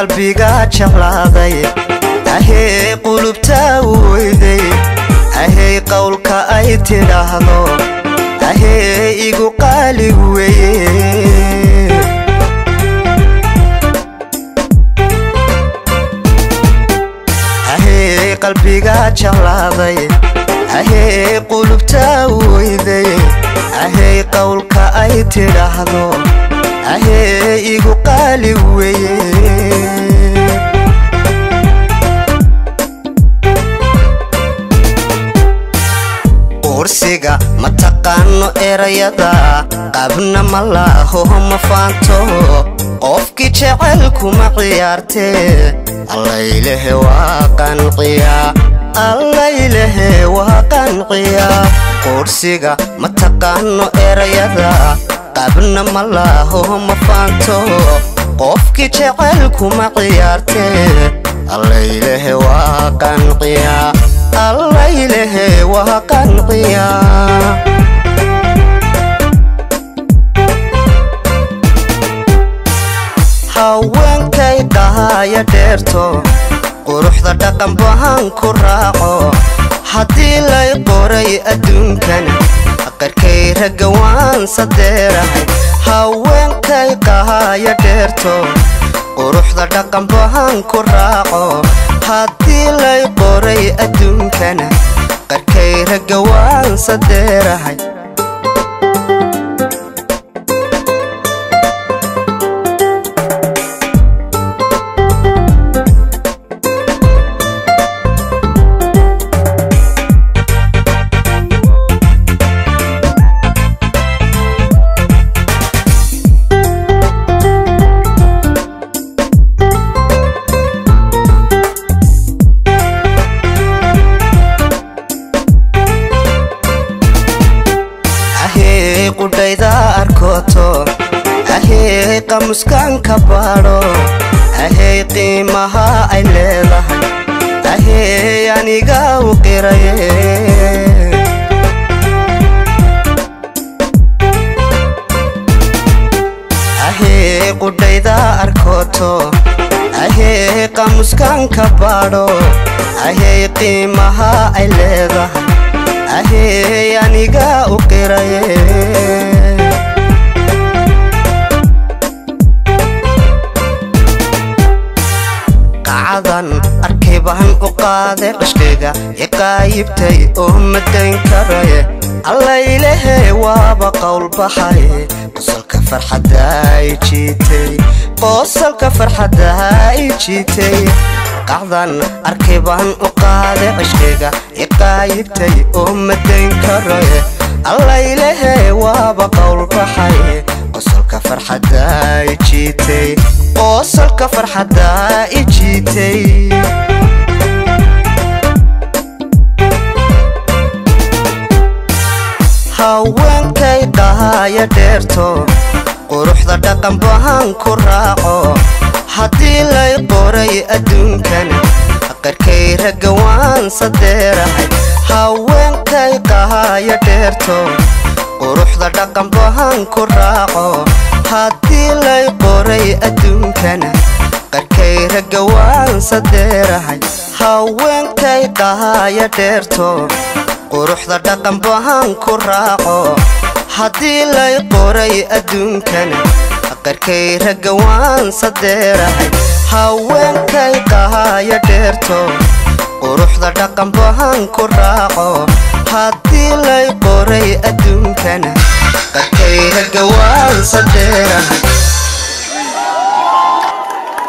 qalbiga jeclaaday ahee qulubta weyday ahee qowlka ay tidhaahdo ahee igu qaali weeye ahee qalbiga jeclaaday ahee qulubta weyday ahee qowlka ay tidhaahdo ahee igu qaali weeye kursiga ma taqaano erayada qabna ma laho ma faanto qofkii jecelku ma ciyaartee allaylehe waa qanciyaa allaylehe waa qanciyaa kursiga ma taqaano erayada qabna ma laho ma faanto qofkii jecelku ma ciyaartee allaylehe waa qanciyaa allaylehe waa qanciyaa haweenkay dhahaya dheerto quruxda dhaqan bahan ku raaco haddii lay qoray adduunkan qarkay ragga waan sadeerahay haweenkay dhahaya dheerto quruxda dhaqan bahan ku raaco haddii lay qoray adduunkana qarkay ragga waan sadeerahay qudhayda arkoto ahee qamuskan ka baadho ahee qiimaha ay leedahay ahee aniga u qiraye ahee qudhayda arkoto ahee qamuskan ka baadho ahee qiimaha ay leedahay ahee aniga u qiraye qacadan arkay baan u qaaday qashkayga iqaayibtay oo madayn karaye allaylehe waaba qowl baxay qosolka farxadda ay jiitay qosolka farxadda ay jiitay qacdan arkay baan u qaaday qashkayga iqaayibtay oo madayn karaye allaylehe waaba qowl baxay qosolka farxadda ay jiitay qosolka farxadda ay jiitay haweenkay dhahaya dheerto quruxda dhaqan bahan ku raaco haddii lay qoray adduunkan qarkay ragga waan sadeerahay haweenkay dhahaya dheerto quruxda dhaqan bahan ku raaco haddii lay qoray adduunkan qarkay ragga waan sadeerahay haweenkay dhahaya dheerto quruxda dhaqan bahan ku raaco haddii lay qoray adduunkan qarkay ragga waan sadeerahay haweenkay dhahaya dheerto quruxda dhaqan bahan ku raaco haddii lay qoray adduunkan qarkay ragga waan sadeerahay